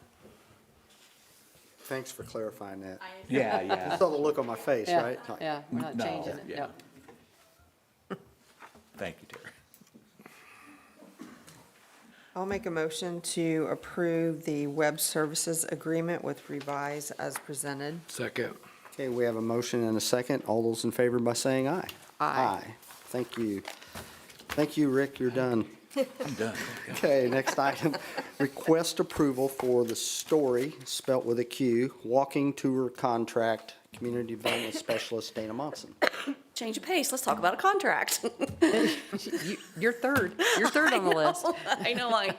Thanks for clarifying that. Yeah, I yeah. saw the look on my face, right? Like, Yeah, we're not No, changing it, yeah. yep. Thank you, Tara. I'll make a motion to approve the web services agreement with Revise as presented. Second. Okay, we have a motion and a second. All those in favor by saying aye. Aye. Thank you. Thank you, Rick, you're done. I'm done. Okay, next item, request approval for the Story, spelt with a Q, walking tour contract, Community Development Specialist Dana Monson. Change of pace, let's talk about a contract. You're third on the list. I know I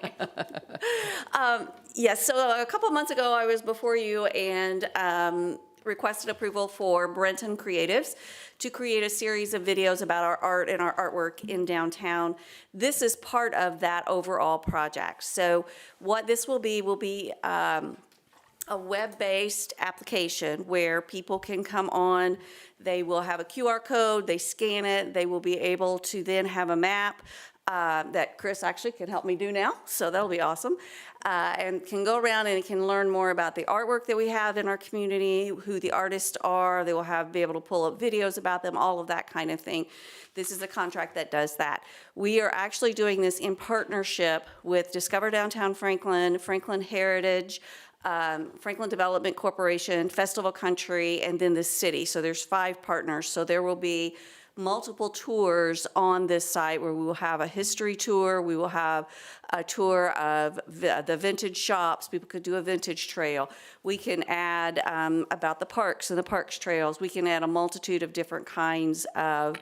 am. Yes, so a couple months ago, I was before you and requested approval for Brenton Creatives to create a series of videos about our art and our artwork in downtown. This is part of that overall project. So what this will be a web-based application where people can come on, they will have a QR code, they scan it, they will be able to then have a map that Chris actually can help me do now, so that'll be awesome, and can go around and can learn more about the artwork that we have in our community, who the artists are, they will be able to pull up videos about them, all of that kind of thing. This is a contract that does that. We are actually doing this in partnership with Discover Downtown Franklin, Franklin Heritage, Franklin Development Corporation, Festival Country, and then the city. So there's 5 partners. So there will be multiple tours on this site where we will have a history tour. We will have a tour of the vintage shops. People could do a vintage trail. We can add about the parks and the parks trails. We can add a multitude of different kinds of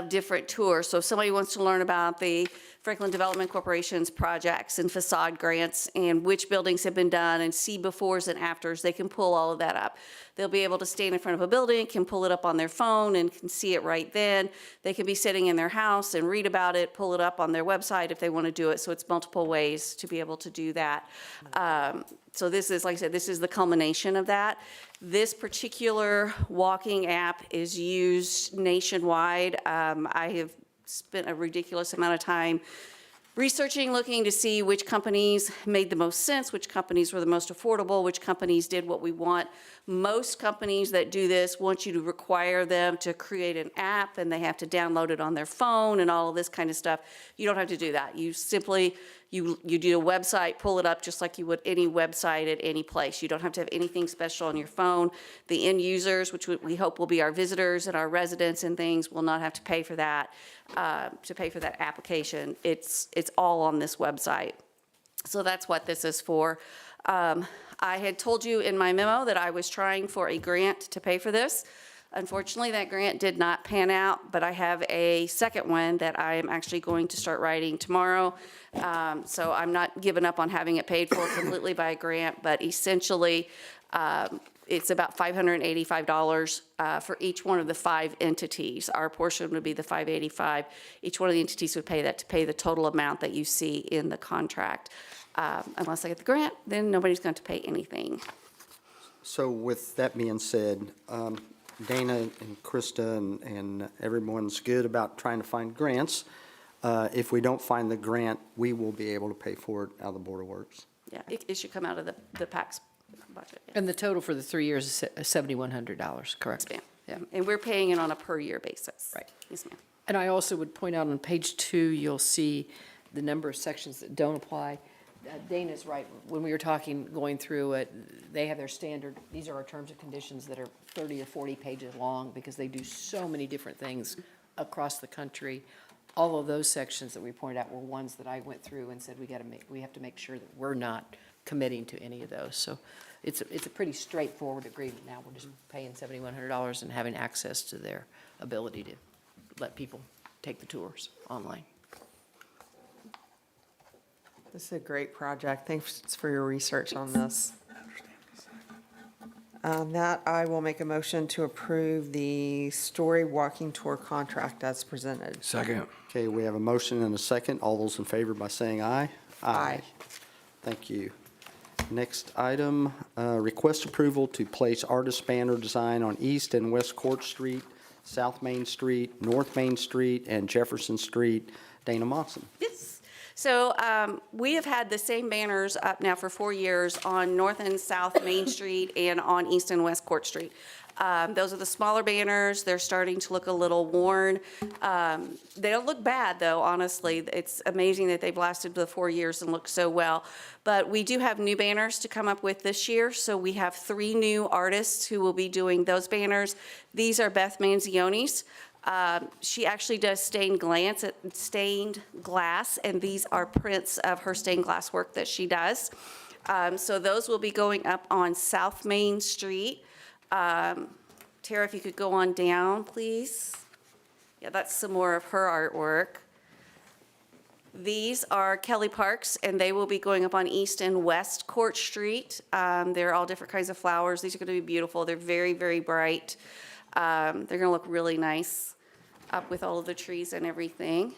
different tours. So if somebody wants to learn about the Franklin Development Corporation's projects and facade grants and which buildings have been done and see befores and afters, they can pull all of that up. They'll be able to stand in front of a building, can pull it up on their phone and can see it right then. They can be sitting in their house and read about it, pull it up on their website if they want to do it. So it's multiple ways to be able to do that. So this is, like I said, this is the culmination of that. This particular walking app is used nationwide. I have spent a ridiculous amount of time researching, looking to see which companies made the most sense, which companies were the most affordable, which companies did what we want. Most companies that do this want you to require them to create an app and they have to download it on their phone and all of this kind of stuff. You don't have to do that. You simply, you do a website, pull it up just like you would any website at any place. You don't have to have anything special on your phone. The end users, which we hope will be our visitors and our residents and things, will not have to pay for that, application. It's all on this website. So that's what this is for. I had told you in my memo that I was trying for a grant to pay for this. Unfortunately, that grant did not pan out, but I have a second one that I am actually going to start writing tomorrow. So I'm not giving up on having it paid for completely by a grant, but essentially, It's about $585 for each one of the 5 entities. Our portion would be the $585. Each one of the entities would pay that to pay the total amount that you see in the contract. Unless I get the grant, then nobody's going to pay anything. So with that being said, Dana and Krista and everyone's good about trying to find grants. If we don't find the grant, we will be able to pay for it out of the Board of Works. Yeah, it should come out of the PAC's budget. Yeah. And the total for the 3 years is $7,100, correct? Yes, ma'am. Yeah, and we're paying it on a per-year basis. Right. Yes, ma'am. And I also would point out on page 2, you'll see the number of sections that don't apply. Dana's right. When we were talking, going through it, they have their standard, these are our terms and conditions that are 30 or 40 pages long because they do so many different things across the country. All of those sections that we pointed out were ones that I went through and said, we have to make sure that we're not committing to any of those. So it's a pretty straightforward agreement now. We're just paying $7,100 and having access to their ability to let people take the tours online. This is a great project. Thanks for your research on this. That I will make a motion to approve the Story Walking Tour contract as presented. Second. Okay, we have a motion and a second. All those in favor by saying aye? Aye. Thank you. Next item, request approval to place artist banner design on East and West Court Street, South Main Street, North Main Street, and Jefferson Street. Dana Monson. Yes. So we have had the same banners up now for 4 years on North and South Main Street and on East and West Court Street. Those are the smaller banners. They're starting to look a little worn. They don't look bad, though, honestly. It's amazing that they've lasted the 4 years and look so well. But we do have new banners to come up with this year. So we have 3 new artists who will be doing those banners. These are Beth Manzione's. She actually does stained glass, and these are prints of her stained glass work that she does. So those will be going up on South Main Street. Tara, if you could go on down, please. Yeah, that's some more of her artwork. These are Kelly Parks, and they will be going up on East and West Court Street. They're all different kinds of flowers. These are going to be beautiful. They're very, very bright. They're going to look really nice up with all of the trees and everything.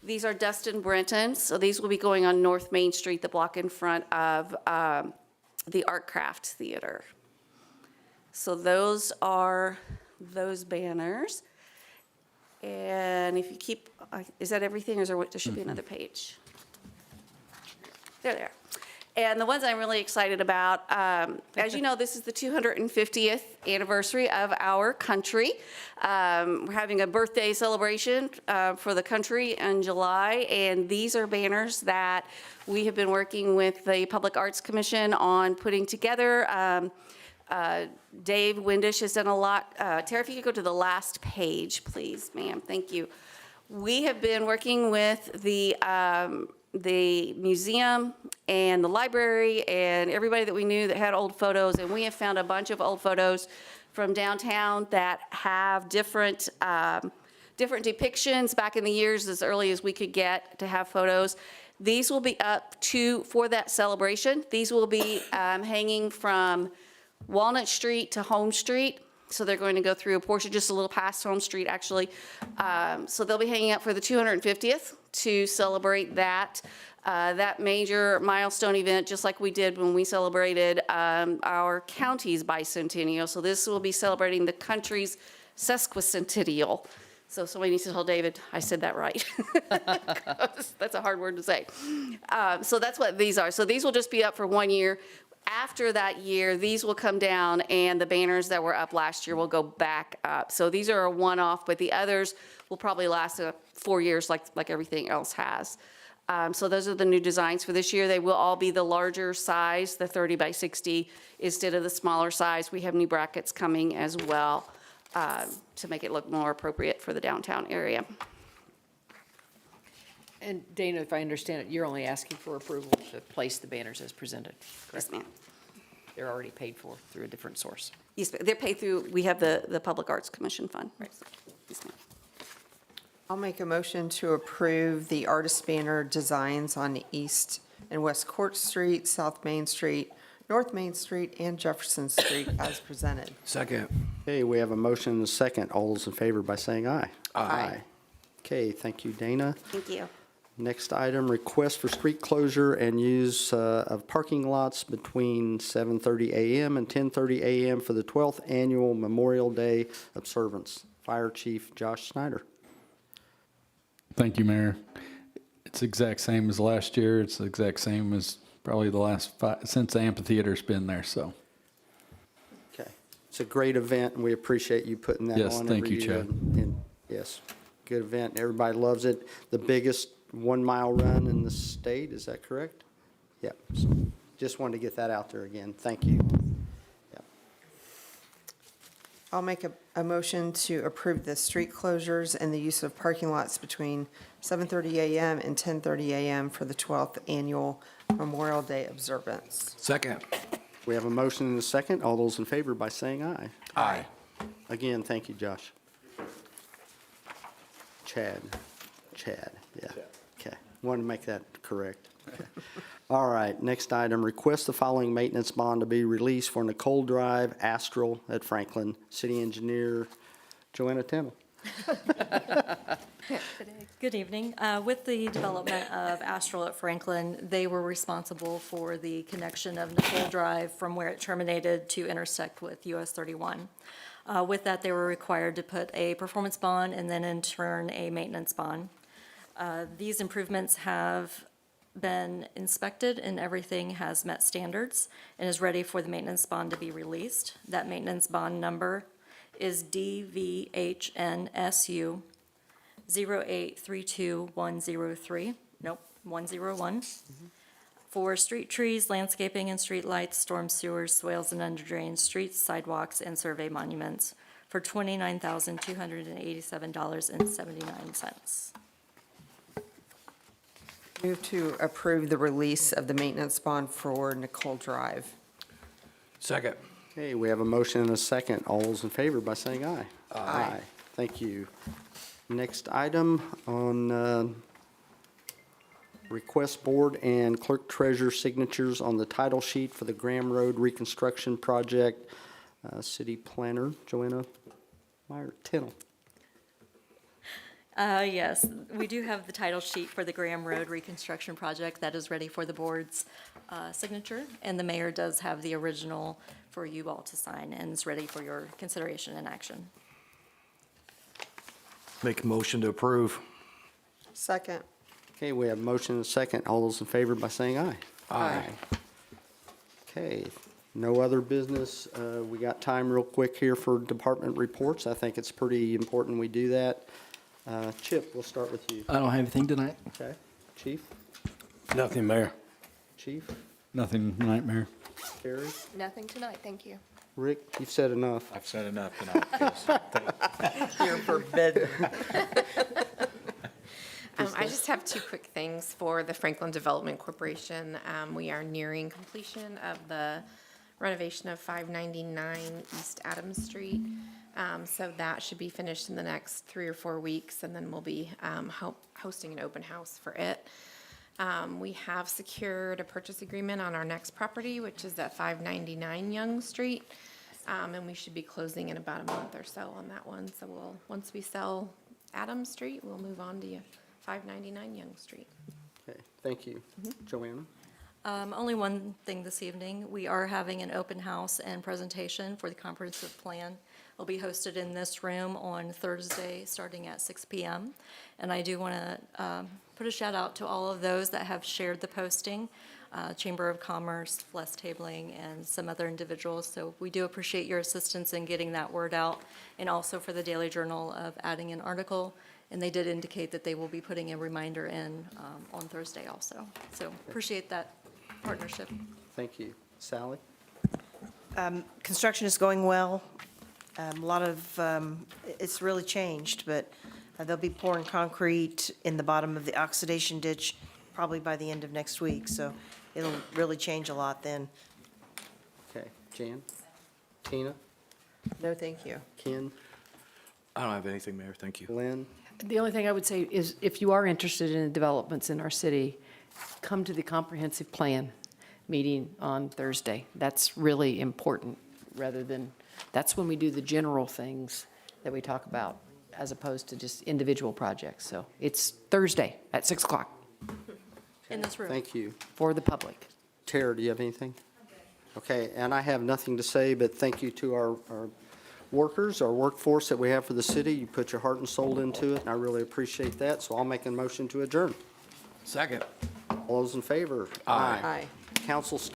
These are Dustin Brenton's, so these will be going on North Main Street, the block in front of the Art Craft Theater. So those are those banners. And if you keep, is that everything, or is there should be another page? There they are. And the ones I'm really excited about, as you know, this is the 250th anniversary of our country. We're having a birthday celebration for the country in July, and these are banners that we have been working with the Public Arts Commission on putting together. Dave Windish has done a lot. Tara, if you could go to the last page, please, ma'am. Thank you. We have been working with the museum and the library and everybody that we knew that had old photos, and we have found a bunch of old photos from downtown that have different depictions back in the years as early as we could get to have photos. These will be up for that celebration. These will be hanging from Walnut Street to Home Street. So they're going to go through a portion just a little past Home Street, actually. So they'll be hanging out for the 250th to celebrate that major milestone event, just like we did when we celebrated our county's bicentennial. So this will be celebrating the country's sesquicentennial. So somebody needs to tell David I said that right. That's a hard word to say. So that's what these are. So these will just be up for 1 year. After that year, these will come down, and the banners that were up last year will go back up. So these are a one-off, but the others will probably last 4 years like everything else has. So those are the new designs for this year. They will all be the larger size, the 30 by 60, instead of the smaller size. We have new brackets coming as well to make it look more appropriate for the downtown area. And Dana, if I understand it, you're only asking for approval to place the banners as presented, correct? Yes, ma'am. They're already paid for through a different source. Yes, ma'am. They're paid through, we have the Public Arts Commission Fund. Right. Yes, ma'am. I'll make a motion to approve the artist banner designs on East and West Court Street, South Main Street, North Main Street and Jefferson Street as presented. Second. Okay, we have a motion and a second. All those in favor by saying aye. Aye. Okay, thank you, Dana. Thank you. Next item, request for street closure and use of parking lots between 7:30 a.m. and 10:30 a.m. for the 12th Annual Memorial Day Observance. Fire Chief Josh Snyder. Thank you, Mayor. It's the exact same as last year. It's the exact same as probably the last since the amphitheater's been there, so. Okay. It's a great event, and we appreciate you putting that on Yes, every thank you, year. Chad. And yes, good event. Everybody loves it. The biggest 1-mile run in the state, is that correct? Yep. So just wanted to get that out there again. Thank you. Yep. I'll make a motion to approve the street closures and the use of parking lots between 7:30 a.m. and 10:30 a.m. for the 12th Annual Memorial Day Observance. Second. We have a motion and a second. All those in favor by saying aye. Aye. Again, thank you, Josh. Chad, yeah. Okay, wanted to make that correct. Okay. All right, next item, request the following maintenance bond to be released for Nicole Drive, Astral at Franklin. City Engineer Joanna Tennell. Good evening. With the development of Astral at Franklin, they were responsible for the connection of Nicole Drive from where it terminated to intersect with US 31. With that, they were required to put a performance bond and then in turn a maintenance bond. These improvements have been inspected and everything has met standards and is ready for the maintenance bond to be released. That maintenance bond number is DVHNSU 0832103, 101, for street trees, landscaping and street lights, storm sewers, swales and underdrains, streets, sidewalks, and survey monuments for $29,287.79. Move to approve the release of the maintenance bond for Nicole Drive. Second. Okay, we have a motion and a second. All those in favor by saying aye. Aye. Thank you. Next item on request board and clerk treasurer signatures on the title sheet for the Graham Road reconstruction project. City planner Joanna Meyer Tennell. Yes, we do have the title sheet for the Graham Road reconstruction project that is ready for the board's signature, and the mayor does have the original for you all to sign, and is ready for your consideration and action. Make a motion to approve. Second. Okay, we have a motion and a second. All those in favor by saying aye. Aye. Okay, no other business. We got time real quick here for department reports. I think it's pretty important we do that. Chip, we'll start with you. I don't have anything tonight. Okay, Chief? Nothing, Mayor. Chief? Nothing tonight, Mayor. Carrie? Nothing tonight, thank you. Rick, you've said enough. I've said enough tonight. Yes. You're forbidden. I just have two quick things for the Franklin Development Corporation. We are nearing completion of the renovation of 599 East Adams Street. So that should be finished in the next 3 or 4 weeks, and then we'll be hosting an open house for it. We have secured a purchase agreement on our next property, which is at 599 Young Street. And we should be closing in about a month or so on that one. So once we sell Adams Street, we'll move on to 599 Young Street. Okay, thank you. Joanna? Only one thing this evening. We are having an open house and presentation for the comprehensive plan. It'll be hosted in this room on Thursday, starting at 6 p.m. And I do want to put a shout out to all of those that have shared the posting, Chamber of Commerce, Less Tabling, and some other individuals. So we do appreciate your assistance in getting that word out, and also for the Daily Journal of adding an article. And they did indicate that they will be putting a reminder in on Thursday also. So appreciate that partnership. Thank you. Sally? Construction is going well. A lot of, it's really changed, but they'll be pouring concrete in the bottom of the oxidation ditch probably by the end of next week, so it'll really change a lot then. Okay, Jan? Tina? No, thank you. Ken? I don't have anything, Mayor. Thank you. Lynn? The only thing I would say is if you are interested in developments in our city, come to the comprehensive plan. meeting on Thursday. That's really important, that's when we do the general things that we talk about, as opposed to just individual projects. So it's Thursday at 6 o'clock In this room. Thank you. for the public. Tara, do you have anything? Okay, and I have nothing to say, but thank you to our workers, our workforce that we have for the city. You put your heart and soul into it, and I really appreciate that. So I'll make a motion to adjourn. Second. All those in favor? Aye. Council